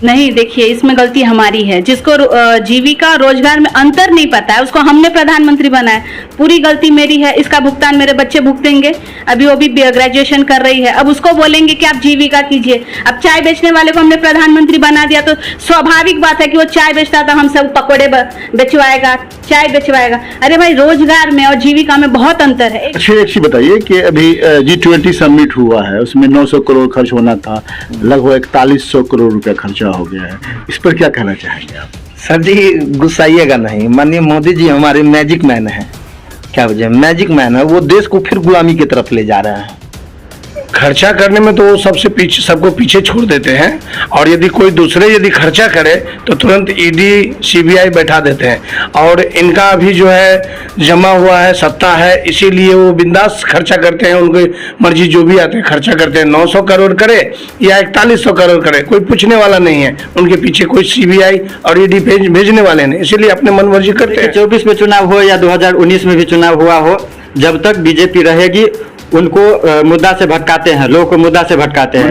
नहीं, देखिए इसमें गलती हमारी है। जिसको जीविका रोजगार में अंतर नहीं पता है उसको हमने प्रधानमंत्री बनाया, पूरी गलती मेरी है। इसका भुगतान मेरे बच्चे भुगतेंगे। अभी वो भी ग्रेजुएशन कर रही है, अब उसको बोलेंगे कि आप जीविका कीजिए। अब चाय बेचने वाले को हमने प्रधानमंत्री बना दिया तो स्वाभाविक बात है कि वो चाय बेचता था, हमसे पकौड़े बेचवाएगा, चाय बेचवाएगा। अरे भाई, रोजगार में और जीविका में बहुत अंतर है। अच्छा, एक चीज बताइए कि अभी G20 समिट हुआ है, उसमें 900 करोड़ खर्च होना था, लगभग 4100 करोड़ रुपया खर्चा हो गया है। इस पर क्या कहना चाहेंगे आप? सर जी, गुस्साइएगा नहीं। माननीय मोदी जी हमारे मैजिक मैन हैं। क्या वजह? मैजिक मैन है, वो देश को फिर गुलामी की तरफ ले जा रहे हैं। खर्चा करने में तो वो सबको पीछे छोड़ देते हैं, और यदि कोई दूसरे यदि खर्चा करे तो तुरंत ईडी सीबीआई बैठा देते हैं। और इनका अभी जो है जमा हुआ है, सत्ता है, इसीलिए वो बिंदास खर्चा करते हैं। उनकी मर्जी जो भी आते हैं खर्चा करते हैं। 900 करोड़ करे या 4100 करोड़ करे, कोई पूछने वाला नहीं है। उनके पीछे कोई सीबीआई और ईडी भेजने वाले नहीं, इसीलिए अपने मन मर्जी करते हैं। 24 में चुनाव हो या 2019 में भी चुनाव हुआ हो, जब तक बीजेपी रहेगी उनको मुद्दा से भटकाते हैं, लोगों को मुद्दा से भटकाते हैं।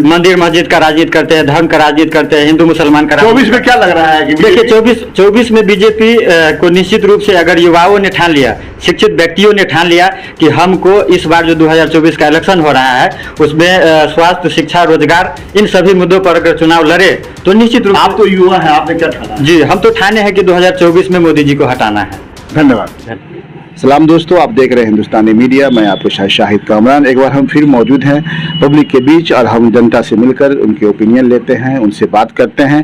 मंदिर मस्जिद का राजनीति करते हैं, धर्म का राजनीति करते हैं, हिंदू मुसलमान का। 24 में क्या लग रहा है कि देखिए 24 में बीजेपी को निश्चित रूप से, अगर युवाओं ने ठान लिया, शिक्षित व्यक्तियों ने ठान लिया कि हमको इस बार जो 2024 का इलेक्शन हो रहा है उसमें स्वास्थ्य, शिक्षा, रोजगार, इन सभी मुद्दों पर अगर चुनाव लड़े तो निश्चित रूप। आप तो युवा है, आपने क्या ठाना? जी, हम तो ठाने हैं कि 2024 में मोदी जी को हटाना है। धन्यवाद। सलाम दोस्तों, आप देख रहे हैं हिंदुस्तानी मीडिया। मैं आपके साथ शाहिद कामरान। एक बार हम फिर मौजूद हैं पब्लिक के बीच और हम जनता से मिलकर उनके ओपिनियन लेते हैं, उनसे बात करते हैं।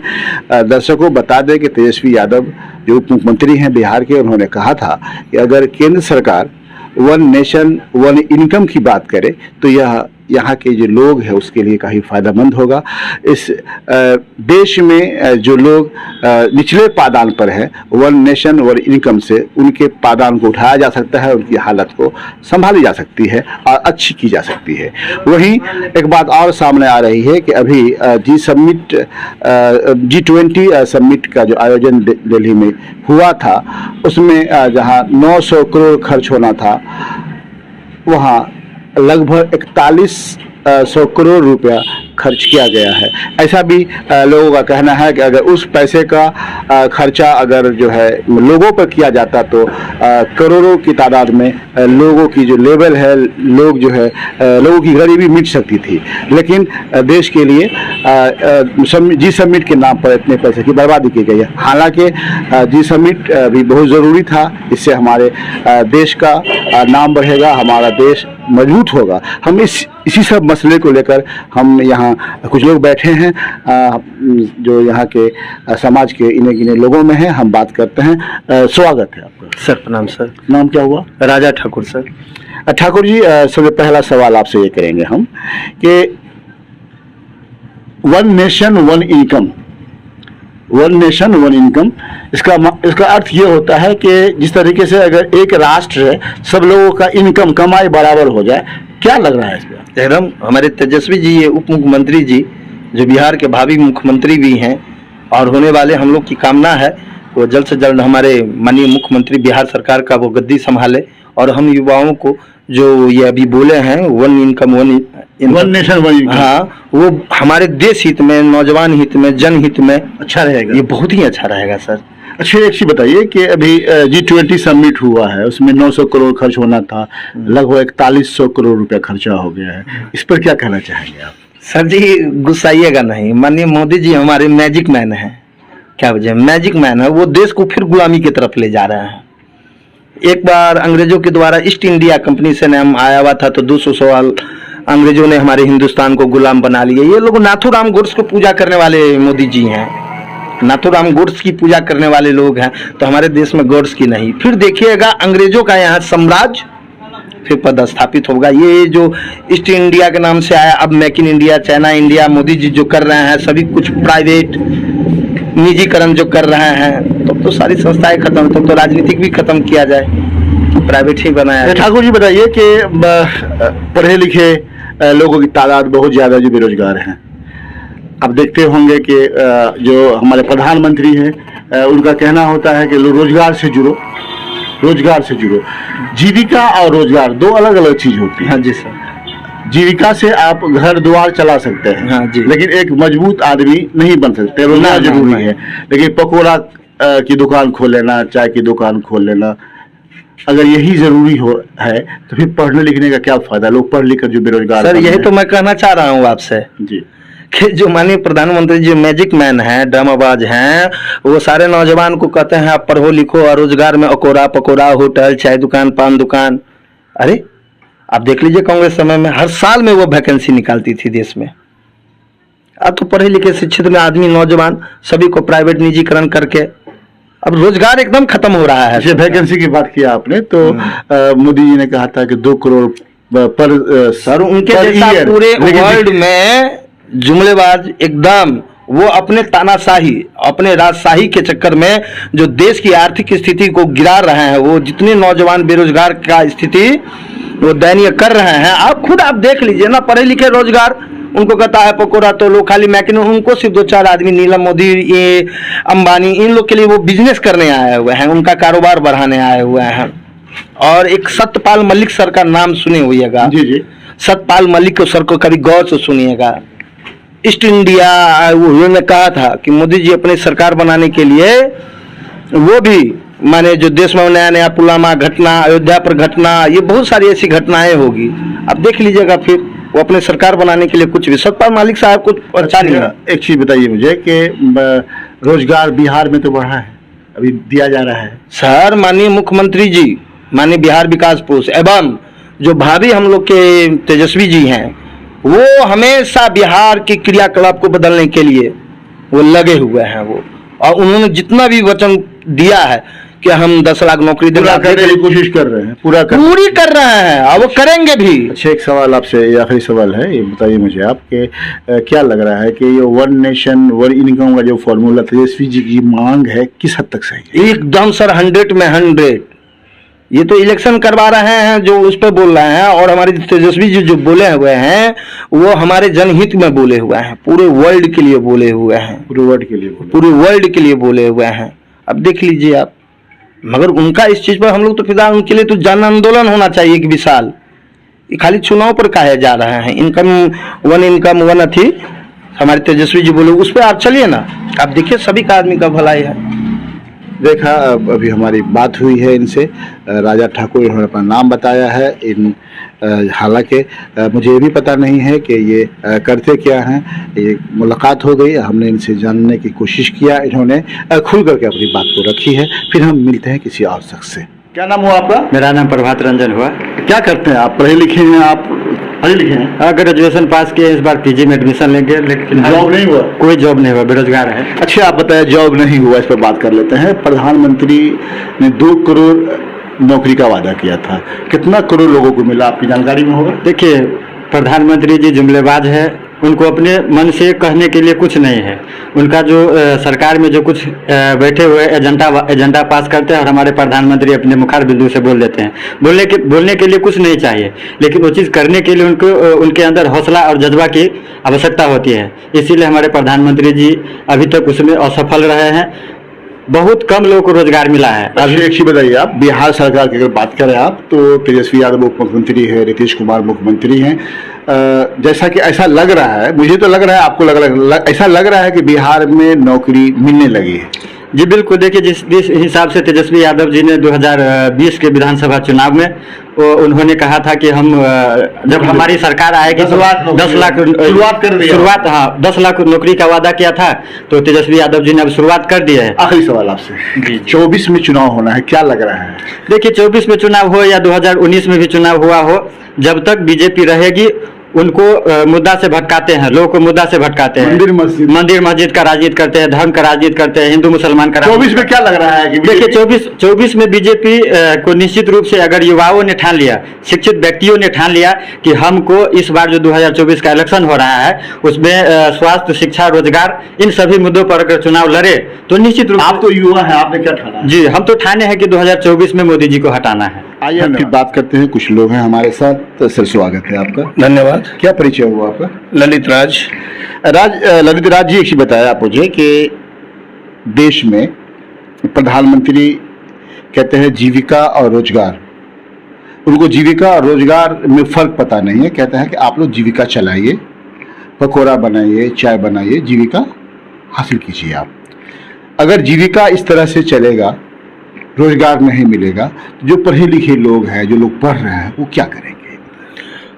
दर्शकों बता दें कि तेजस्वी यादव जो उप मुख्यमंत्री हैं बिहार के, उन्होंने कहा था कि अगर केंद्र सरकार वन नेशन वन इनकम की बात करे तो यह यहाँ के जो लोग हैं उसके लिए काफ़ी फ़ायदेमंद होगा। इस देश में जो लोग निचले पायदान पर हैं, वन नेशन वन इनकम से उनके पायदान को उठाया जा सकता है, उनकी हालत को संभाली जा सकती है और अच्छी की जा सकती है। वहीं एक बात और सामने आ रही है कि अभी G20 समिट का जो आयोजन दिल्ली में हुआ था, उसमें जहाँ 900 करोड़ खर्च होना था, वहाँ लगभग 4100 करोड़ रुपया खर्च किया गया है। ऐसा भी लोगों का कहना है कि अगर उस पैसे का खर्चा अगर जो है लोगों पर किया जाता तो करोड़ों की तादाद में लोगों की जो लेवल है, लोग जो है लोगों की गरीबी मिट सकती थी। लेकिन देश के लिए जी समिट के नाम पर इतने पैसे की बर्बादी की गई है। हालांकि जी समिट भी बहुत ज़रूरी था, इससे हमारे देश का नाम बढ़ेगा, हमारा देश मजबूत होगा। हम इसी सब मसले को लेकर हम यहाँ कुछ लोग बैठे हैं जो यहाँ के समाज के इन्हें गिने लोगों में हैं, हम बात करते हैं। स्वागत है आपका। सर प्रणाम सर। नाम क्या हुआ? राजा ठाकुर सर। ठाकुर जी, सबसे पहला सवाल आपसे ये करेंगे हम कि one nation one income, one nation one income, इसका अर्थ ये होता है कि जिस तरीके से अगर एक राष्ट्र है, सब लोगों का इनकम कमाई बराबर हो जाए। क्या लग रहा है इस पर? एकदम हमारे तेजस्वी जी, ये उप मुख्यमंत्री जी जो बिहार के भावी मुख्यमंत्री भी हैं और होने वाले, हम लोग की कामना है वो जल्द से जल्द हमारे माननीय मुख्यमंत्री बिहार सरकार का वो गद्दी संभाले। और हम युवाओं को जो ये अभी बोले हैं one income one nation one income, हाँ, वो हमारे देश हित में, नौजवान हित में, जनहित में अच्छा रहेगा। ये बहुत ही अच्छा रहेगा सर। अच्छा, एक चीज बताइए कि अभी G20 समिट हुआ है, उसमें 900 करोड़ खर्च होना था, लगभग 4100 करोड़ रुपया खर्चा हो गया है। इस पर क्या कहना चाहेंगे आप? सर जी, गुस्साइएगा नहीं। माननीय मोदी जी हमारे मैजिक मैन हैं। क्या वजह? मैजिक मैन है, वो देश को फिर गुलामी की तरफ ले जा रहे हैं। एक बार अंग्रेजों के द्वारा ईस्ट इंडिया कंपनी से नाम आया हुआ था तो 200 साल अंग्रेजों ने हमारे हिंदुस्तान को गुलाम बना लिया। ये लोग नाथूराम गोड्स को पूजा करने वाले मोदी जी हैं, नाथूराम गोड्स की पूजा करने वाले लोग हैं, तो हमारे देश में गोड्स की नहीं। फिर देखिएगा अंग्रेजों का यहाँ साम्राज्य फिर पदस्थापित होगा। ये जो ईस्ट इंडिया के नाम से आया, अब make in India, China India, Modi ji जो कर रहे हैं, सभी कुछ प्राइवेट निजीकरण जो कर रहे हैं, तो सारी संस्थाएं खत्म, तो राजनीतिक भी खत्म किया जाए, प्राइवेट ही बनाया। ठाकुर जी बताइए कि पढ़े लिखे लोगों की तादाद बहुत ज़्यादा जो बेरोजगार हैं, आप देखते होंगे कि जो हमारे प्रधानमंत्री हैं उनका कहना होता है कि रोजगार से जुड़ो, रोजगार से जुड़ो। जीविका और रोजगार दो अलग अलग चीज होती है। हाँ जी सर। जीविका से आप घर द्वार चला सकते हैं, हाँ जी। लेकिन एक मजबूत आदमी नहीं बन सकते, रोजगार ना, जरूरी ना। है। लेकिन पकौड़ा की दुकान खोल लेना, चाय की दुकान खोल लेना, अगर यही जरूरी है तो फिर पढ़ने लिखने का क्या फायदा? लोग पढ़ लिख कर जो बेरोजगार सर बन यही रहे तो मैं कहना चाह रहा हूँ आपसे हैं। जी कि जो माननीय प्रधानमंत्री जी मैजिक मैन हैं, ड्रामाबाज हैं, वो सारे नौजवान को कहते हैं आप पढ़ो लिखो और रोजगार में अकोरा पकोड़ा, होटल, चाय दुकान, पान दुकान। अरे आप देख लीजिए कांग्रेस समय में हर साल में वो वैकेंसी निकालती थी देश में। अब तो पढ़े लिखे शिक्षित में आदमी, नौजवान सभी को प्राइवेट निजीकरण करके अब रोजगार एकदम खत्म हो रहा है। अच्छा, वैकेंसी की बात किया आपने तो मोदी जी ने कहा था कि 2 करोड़ पर सर उनके पर जैसा ईयर, पूरे लेकिन वर्ल्ड में जुमलेबाज एकदम, वो अपने तानाशाही, अपने राजशाही के चक्कर में जो देश की आर्थिक स्थिति को गिरा रहे हैं, वो जितने नौजवान बेरोजगार का स्थिति वो दयनीय कर रहे हैं। आप खुद आप देख लीजिए ना, पढ़े लिखे रोजगार उनको कहता है पकोड़ा, तो लोग खाली मैकिन, उनको सिर्फ 2-4 आदमी, नीलम मोदी, ये अंबानी, इन लोग के लिए वो बिजनेस करने आए हुए हैं, उनका कारोबार बढ़ाने आए हुए हैं। और एक सत्यपाल मलिक सर का नाम सुने होइएगा। जी जी, सत्यपाल मलिक को सर को कभी गौर से सुनिएगा। ईस्ट इंडिया वो उन्होंने कहा था कि मोदी जी अपनी सरकार बनाने के लिए वो भी माने जो देश में नया नया पुलवामा घटना, अयोध्या पर घटना, ये बहुत सारी ऐसी घटनाएं होगी, आप देख लीजिएगा। फिर वो अपने सरकार बनाने के लिए कुछ भी, सत्यपाल मलिक साहब कुछ अच्छा नहीं है। एक चीज बताइए मुझे कि रोजगार बिहार में तो बढ़ा है, अभी दिया जा रहा है। सर माननीय मुख्यमंत्री जी, माननीय बिहार विकास पुरुष एवं जो भाभी हम लोग के तेजस्वी जी हैं, वो हमेशा बिहार के क्रियाकलाप को बदलने के लिए वो लगे हुए हैं वो, और उन्होंने जितना भी वचन दिया है कि हम 10 लाख नौकरी पूरा देंगे, करने की कोशिश कर रहे हैं, पूरी कर रहे हैं और वो करेंगे भी। अच्छा, एक सवाल आपसे, ये आखिरी सवाल है, ये बताइए मुझे आप कि क्या लग रहा है कि ये 1 नेशन 1 इनकम का जो फॉर्मूला तेजस्वी जी की मांग है किस हद तक सही है? एकदम सर 100 में 100। ये तो इलेक्शन करवा रहे हैं जो उस पर बोल रहे हैं, और हमारे तेजस्वी जी जो बोले हुए हैं वो हमारे जनहित में बोले हुए हैं, पूरे वर्ल्ड के लिए बोले हुए हैं, पूरे वर्ल्ड के लिए बोले। पूरे वर्ल्ड के लिए बोले हुए हैं। अब देख लीजिए आप, मगर उनका इस चीज पर हम लोग तो फिदा, उनके लिए तो जन आंदोलन होना चाहिए कि विशाल, ये खाली चुनाव पर कहे जा रहे हैं। इनकम वन अथी हमारे तेजस्वी जी बोले, उस पर आप चलिए ना, आप देखिए सभी का आदमी का भलाई है। देखा, अभी हमारी बात हुई है इनसे, राजा ठाकुर इन्होंने अपना नाम बताया है। हालांकि मुझे ये भी पता नहीं है कि ये करते क्या हैं। ये मुलाकात हो गई, हमने इनसे जानने की कोशिश किया, इन्होंने खुल करके अपनी बात को रखी है। फिर हम मिलते हैं किसी और शख्स से। क्या नाम हुआ आपका? मेरा नाम प्रभात रंजन हुआ। क्या करते हैं आप? पढ़े लिखे हैं आप? पढ़े लिखे हैं? हाँ, ग्रेजुएशन पास किए, इस बार पीजी में एडमिशन लेंगे, लेकिन जॉब नहीं हुआ? कोई जॉब नहीं हुआ, बेरोजगार है। अच्छा, आप बताया जॉब नहीं हुआ, इस पर बात कर लेते हैं। प्रधानमंत्री ने 2 करोड़ नौकरी का वादा किया था, कितना करोड़ लोगों को मिला आपकी जानकारी में होगा? देखिए, प्रधानमंत्री जी जुमलेबाज है, उनको अपने मन से कहने के लिए कुछ नहीं है। उनका जो सरकार में जो कुछ बैठे हुए एजेंडा पास करते हैं, और हमारे प्रधानमंत्री अपने मुखार बिंदु से बोल देते हैं। बोलने के लिए कुछ नहीं चाहिए, लेकिन वो चीज़ करने के लिए उनको उनके अंदर हौसला और जज्बा की आवश्यकता होती है। इसीलिए हमारे प्रधानमंत्री जी अभी तक उसमें असफल रहे हैं। बहुत कम लोगों को रोजगार मिला है। अभी एक चीज बताइए आप, बिहार सरकार की अगर बात करें आप, तो तेजस्वी यादव उप मुख्यमंत्री है, नीतीश कुमार मुख्यमंत्री हैं। जैसा कि ऐसा लग रहा है, मुझे तो लग रहा है, आपको ऐसा लग रहा है कि बिहार में नौकरी मिलने लगी है। जी बिल्कुल, देखिए जिस हिसाब से तेजस्वी यादव जी ने 2020 के विधानसभा चुनाव में उन्होंने कहा था कि हम जब हमारी सरकार आएगी 10 लाख शुरुआत, हाँ 10 लाख नौकरी का वादा किया था, तो तेजस्वी यादव जी ने अब शुरुआत कर दी है। आखिरी सवाल आपसे, जी 24 में चुनाव होना है, क्या लग रहा है? देखिए, 24 में चुनाव हो या 2019 में भी चुनाव हुआ हो, जब तक बीजेपी रहेगी उनको मुद्दा से भटकाते हैं, लोगों को मुद्दा से भटकाते हैं। मंदिर मस्जिद का राजनीति करते हैं, धर्म का राजनीति करते हैं, हिंदू मुसलमान का। 24 में क्या लग रहा है कि देखिए 24 में बीजेपी को निश्चित रूप से, अगर युवाओं ने ठान लिया, शिक्षित व्यक्तियों ने ठान लिया कि हमको इस बार जो 2024 का इलेक्शन हो रहा है उसमें स्वास्थ्य, शिक्षा, रोजगार, इन सभी मुद्दों पर अगर चुनाव लड़े तो निश्चित रूप। आप तो युवा हैं, आपने क्या ठाना? जी, हम तो ठाने हैं कि 2024 में मोदी जी को हटाना है। आइए हम फिर बात करते हैं, कुछ लोग हैं हमारे साथ। तो सर, स्वागत है आपका। धन्यवाद। क्या परिचय हुआ आपका? ललित राज। ललित राज जी, एक चीज बताया आप मुझे कि देश में प्रधानमंत्री कहते हैं जीविका और रोजगार, उनको जीविका और रोजगार में फर्क पता नहीं है। कहते हैं कि आप लोग जीविका चलाइए, पकौड़ा बनाइए, चाय बनाइए, जीविका हासिल कीजिए आप। अगर जीविका इस तरह से चलेगा, रोजगार नहीं मिलेगा, तो जो पढ़े लिखे लोग हैं, जो लोग पढ़ रहे हैं, वो क्या करेंगे?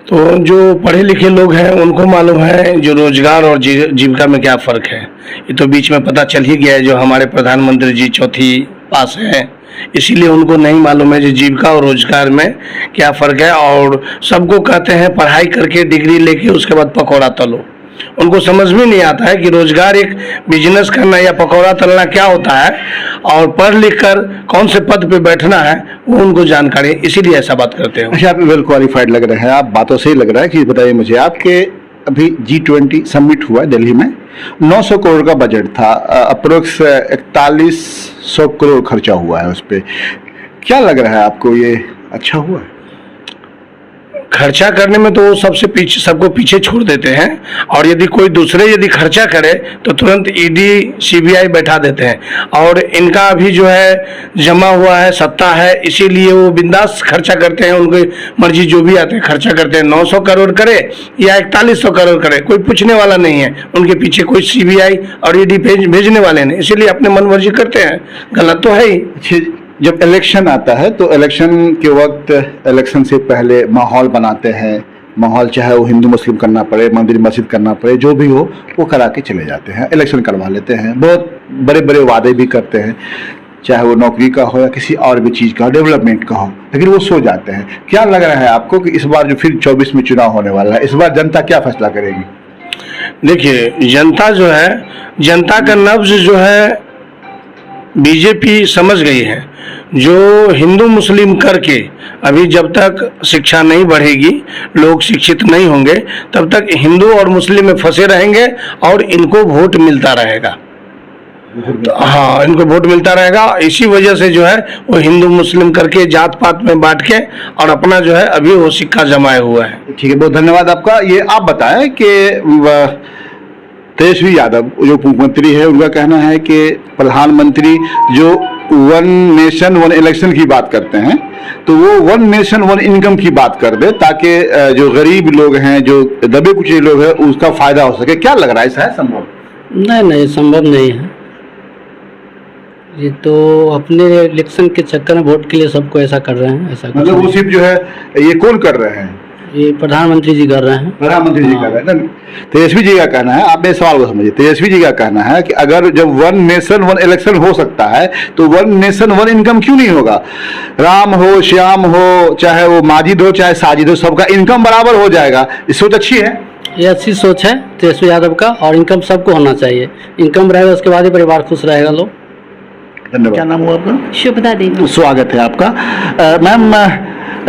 तो जो पढ़े लिखे लोग हैं उनको मालूम है जो रोजगार और जीविका में क्या फ़र्क है। ये तो बीच में पता चल ही गया है, जो हमारे प्रधानमंत्री जी चौथी पास हैं, इसीलिए उनको नहीं मालूम है जो जीविका और रोजगार में क्या फ़र्क है। और सबको कहते हैं पढ़ाई करके डिग्री लेके उसके बाद पकौड़ा तलो। उनको समझ में नहीं आता है कि रोजगार एक बिजनेस करना या पकौड़ा तलना क्या होता है, और पढ़ लिख कर कौन से पद पे बैठना है वो उनको जानकारी है, इसीलिए ऐसा बात करते हैं। अच्छा, आप वेल क्वालिफाइड लग रहे हैं, आप बातों से ही लग रहा है कि बताइए मुझे, आपके अभी G20 समिट हुआ है दिल्ली में, 900 करोड़ का बजट था, अप्रोक्स 4100 करोड़ खर्चा हुआ है उस पर। क्या लग रहा है आपको, ये अच्छा हुआ है? खर्चा करने में तो वो सबको पीछे छोड़ देते हैं, और यदि कोई दूसरे यदि खर्चा करे तो तुरंत ईडी सीबीआई बैठा देते हैं। और इनका अभी जो है जमा हुआ है, सत्ता है, इसीलिए वो बिंदास खर्चा करते हैं, उनकी मर्जी जो भी आते हैं खर्चा करते हैं। 900 करोड़ करे या 4100 करोड़ करे, कोई पूछने वाला नहीं है, उनके पीछे कोई सीबीआई और ईडी भेजने वाले नहीं, इसीलिए अपने मन मर्जी करते हैं। गलत तो है ही। जब इलेक्शन आता है तो इलेक्शन के वक्त, इलेक्शन से पहले माहौल बनाते हैं, माहौल चाहे वो हिंदू मुस्लिम करना पड़े, मंदिर मस्जिद करना पड़े, जो भी हो वो करा के चले जाते हैं, इलेक्शन करवा लेते हैं, बहुत बड़े बड़े वादे भी करते हैं, चाहे वो नौकरी का हो या किसी और भी चीज़ का हो, डेवलपमेंट का हो, लेकिन वो सो जाते हैं। क्या लग रहा है आपको कि इस बार जो फिर 24 में चुनाव होने वाला है, इस बार जनता क्या फैसला करेगी? देखिए, जनता जो है, जनता का नब्ज जो है बीजेपी समझ गई है। जो हिंदू मुस्लिम करके अभी जब तक शिक्षा नहीं बढ़ेगी, लोग शिक्षित नहीं होंगे, तब तक हिंदू और मुस्लिम में फंसे रहेंगे और इनको वोट मिलता रहेगा। हाँ, इनको वोट मिलता रहेगा। इसी वजह से जो है वो हिंदू मुस्लिम करके जात पात में बांट के और अपना जो है अभी वो सिक्का जमाए हुआ है। ठीक है, बहुत धन्यवाद आपका। ये आप बताएं कि तेजस्वी यादव जो मुख्यमंत्री है, उनका कहना है कि प्रधानमंत्री जो 1 नेशन 1 इलेक्शन की बात करते हैं, तो वो 1 नेशन 1 इनकम की बात कर दे, ताकि जो गरीब लोग हैं, जो दबे कुचले लोग हैं, उसका फायदा हो सके। क्या लग रहा है, ऐसा है संभव? नहीं, संभव नहीं है। ये तो अपने इलेक्शन के चक्कर में वोट के लिए सबको ऐसा कर रहे हैं। ऐसा मतलब वो सिर्फ जो है, ये कौन कर रहे हैं? ये प्रधानमंत्री जी कर रहे हैं। प्रधानमंत्री जी कर रहे हैं। तेजस्वी जी का कहना है, आप मेरे सवाल को समझिए, तेजस्वी जी का कहना है कि अगर जब 1 नेशन 1 इलेक्शन हो सकता है, तो 1 नेशन 1 इनकम क्यों नहीं होगा? राम हो, श्याम हो, चाहे वो माजिद हो, चाहे साजिद हो, सबका इनकम बराबर हो जाएगा। ये सोच अच्छी है? ये अच्छी सोच है तेजस्वी यादव का, और इनकम सबको होना चाहिए। इनकम रहेगा, उसके बाद ही परिवार खुश रहेगा। लोग। धन्यवाद। क्या नाम हुआ आपका? शुभदा देवी। स्वागत है आपका। मैम,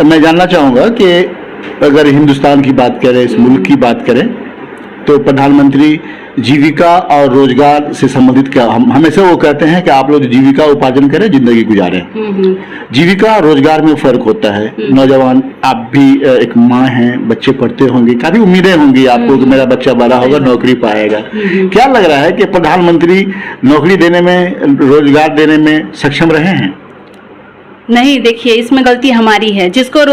मैं जानना चाहूँगा कि अगर हिंदुस्तान की बात करें, इस मुल्क की बात करें, तो प्रधानमंत्री जीविका और रोजगार से संबंधित क्या, हम हमेशा वो कहते हैं कि आप लोग जीविका उपार्जन करें, जिंदगी गुजारें। जीविका और रोजगार में फर्क होता है। नौजवान, आप भी एक माँ हैं, बच्चे पढ़ते होंगे, काफी उम्मीदें होंगी आपको कि मेरा बच्चा बड़ा होगा, नौकरी पाएगा। क्या लग रहा है कि प्रधानमंत्री नौकरी देने में, रोजगार देने में सक्षम रहे हैं? नहीं, देखिए, इसमें गलती हमारी है। जिसको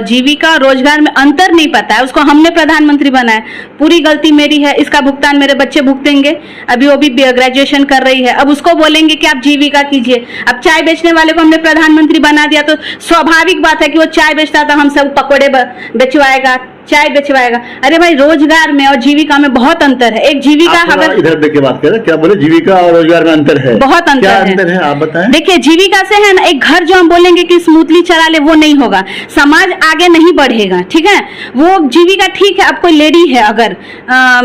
जीविका रोजगार में अंतर नहीं पता है, उसको हमने प्रधानमंत्री बनाया, पूरी गलती मेरी है। इसका भुगतान मेरे बच्चे भुगतेंगे। अभी वो भी ग्रेजुएशन कर रही है, अब उसको बोलेंगे कि आप जीविका कीजिए। अब चाय बेचने वाले को हमने प्रधानमंत्री बना दिया, तो स्वाभाविक बात है कि वो चाय बेचता था, हमसे पकौड़े बेचवाएगा, चाय बेचवाएगा। अरे भाई, रोजगार में और जीविका में बहुत अंतर है। एक जीविका, अगर इधर देख के बात करें, क्या बोले, जीविका और रोजगार में अंतर है? बहुत अंतर है। अंतर है, आप बताएं। देखिए, जीविका से है ना, एक घर जो हम बोलेंगे कि स्मूथली चला ले, वो नहीं होगा, समाज आगे नहीं बढ़ेगा। ठीक है, वो जीविका ठीक है। अब कोई लेडी है, अगर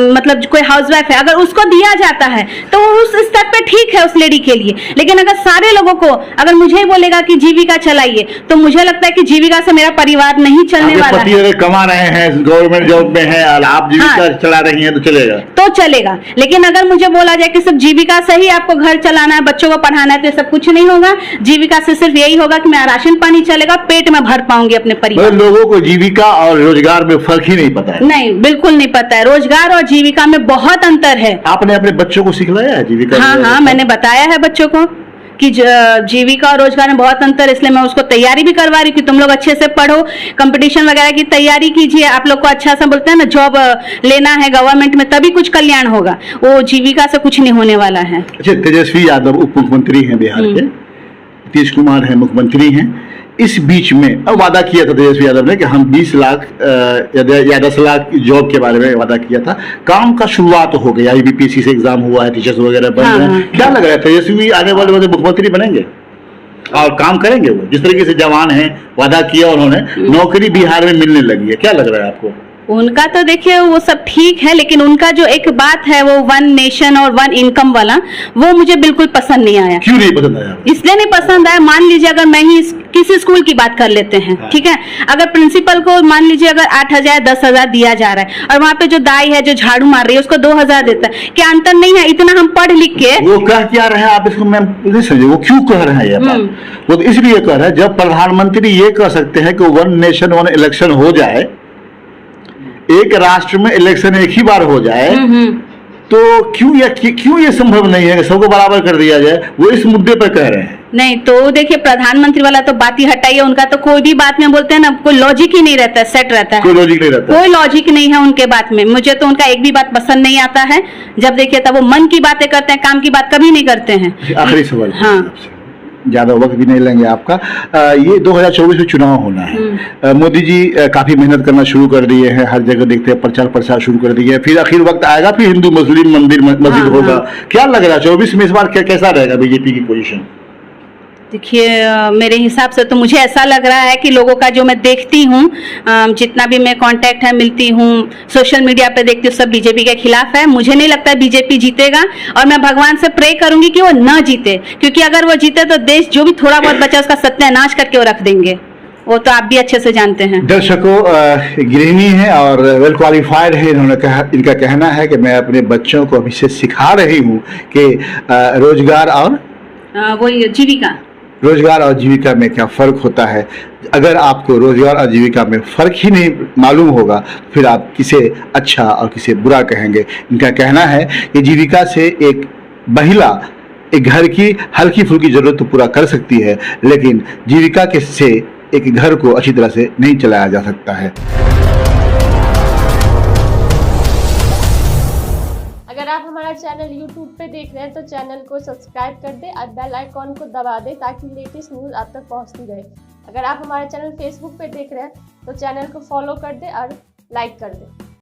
मतलब कोई हाउसवाइफ है, अगर उसको दिया जाता है तो उस स्तर पे ठीक है उस लेडी के लिए। लेकिन अगर सारे लोगों को, अगर मुझे ही बोलेगा कि जीविका चलाइए, तो मुझे लगता है कि जीविका से मेरा परिवार नहीं चलने वाला है। पति कमा रहे हैं, गवर्नमेंट जॉब में है, और आप जीविका चला रही हैं, तो चलेगा? तो चलेगा। लेकिन अगर मुझे बोला जाए कि सिर्फ जीविका से ही आपको घर चलाना है, बच्चों को पढ़ाना है, तो ये सब कुछ नहीं होगा। जीविका से सिर्फ यही होगा कि मेरा राशन पानी चलेगा, पेट में भर पाऊंगी अपने परिवार। लोगों को जीविका और रोजगार में फर्क ही नहीं पता है। नहीं, बिल्कुल नहीं पता है। रोजगार और जीविका में बहुत अंतर है। आपने अपने बच्चों को सिखलाया है जीविका? हाँ, मैंने बताया है बच्चों को कि जीविका और रोजगार में बहुत अंतर है, इसलिए मैं उसको तैयारी भी करवा रही हूँ कि तुम लोग अच्छे से पढ़ो, कंपटीशन वगैरह की तैयारी कीजिए, आप लोग को अच्छा सा बोलते हैं ना जॉब लेना है गवर्नमेंट में, तभी कुछ कल्याण होगा, वो जीविका से कुछ नहीं होने वाला है। अच्छा, तेजस्वी यादव उप मुख्यमंत्री हैं बिहार के, नीतीश कुमार हैं मुख्यमंत्री हैं, इस बीच में अब वादा किया था तेजस्वी यादव ने कि हम 20 लाख या 10 लाख जॉब के बारे में वादा किया था। काम का शुरुआत हो गया, IBPC से एग्जाम हुआ है, टीचर्स वगैरह बन रहे हैं। क्या लग रहा है तेजस्वी आने वाले मुख्यमंत्री बनेंगे और काम करेंगे? वो जिस तरीके से जवान हैं, वादा किया उन्होंने, नौकरी बिहार में मिलने लगी है, क्या लग रहा है आपको? उनका तो देखिए वो सब ठीक है, लेकिन उनका जो एक बात है वो 1 नेशन और 1 इनकम वाला, वो मुझे बिल्कुल पसंद नहीं आया। क्यों नहीं पसंद आया? इसलिए नहीं पसंद आया, मान लीजिए अगर मैं ही किसी स्कूल की बात कर लेते हैं, ठीक है, अगर प्रिंसिपल को मान लीजिए अगर 8,000 10,000 दिया जा रहा है और वहाँ पे जो दाई है जो झाड़ू मार रही है उसको 2,000 देता है, क्या अंतर नहीं है? इतना हम पढ़ लिख के वो कह क्या रहे हैं आप इसको मैम नहीं समझे, वो क्यों कह रहे हैं ये बात? वो तो इसलिए कह रहे हैं जब प्रधानमंत्री ये कह सकते हैं कि 1 नेशन 1 इलेक्शन हो जाए, एक राष्ट्र में इलेक्शन एक ही बार हो जाए, तो क्यों ये संभव नहीं है कि सबको बराबर कर दिया जाए? वो इस मुद्दे पर कह रहे हैं। नहीं तो देखिए प्रधानमंत्री वाला तो बात ही हटाइए, उनका तो कोई भी बात में बोलते हैं ना, कोई लॉजिक ही नहीं रहता है, सेट रहता है, कोई लॉजिक नहीं रहता, कोई लॉजिक नहीं है उनके बात में। मुझे तो उनका एक भी बात पसंद नहीं आता है। जब देखिए तब वो मन की बातें करते हैं, काम की बात कभी नहीं करते हैं। आखिरी सवाल, हाँ, ज्यादा वक्त भी नहीं लेंगे आपका। ये 2024 में चुनाव होना है, मोदी जी काफी मेहनत करना शुरू कर दिए हैं, हर जगह देखते हैं प्रचार प्रसार शुरू कर दिए हैं, फिर आखिर वक्त आएगा, फिर हिंदू मुस्लिम मंदिर मस्जिद होगा। क्या लग रहा है 24 में इस बार कैसा रहेगा बीजेपी की पोजीशन? देखिए मेरे हिसाब से तो मुझे ऐसा लग रहा है कि लोगों का जो मैं देखती हूँ, जितना भी मैं कांटेक्ट है मिलती हूँ, सोशल मीडिया पे देखती हूँ, सब बीजेपी के खिलाफ है। मुझे नहीं लगता बीजेपी जीतेगा और मैं भगवान से प्रे करूंगी कि वो ना जीते, क्योंकि अगर वो जीते तो देश जो भी थोड़ा बहुत बचा उसका सत्यानाश करके वो रख देंगे, वो तो आप भी अच्छे से जानते हैं। दर्शकों, गृहिणी है और वेल क्वालिफाइड है, इनका कहना है कि मैं अपने बच्चों को अभी से सिखा रही हूँ कि रोजगार और रोजगार और जीविका में क्या फर्क होता है। अगर आपको रोजगार और जीविका में फर्क ही नहीं मालूम होगा, फिर आप किसे अच्छा और किसे बुरा कहेंगे। इनका कहना है कि जीविका से एक महिला एक घर की हल्की फुल्की जरूरत तो पूरा कर सकती है, लेकिन जीविका के से एक घर को अच्छी तरह से नहीं चलाया जा सकता है। अगर आप हमारा चैनल YouTube पे देख रहे हैं तो चैनल को सब्सक्राइब कर दें और बेल आइकॉन को दबा दें ताकि लेटेस्ट न्यूज़ आप तक पहुंचती रहे। अगर आप हमारा चैनल Facebook पे देख रहे हैं तो चैनल को फॉलो कर दें और लाइक कर दें।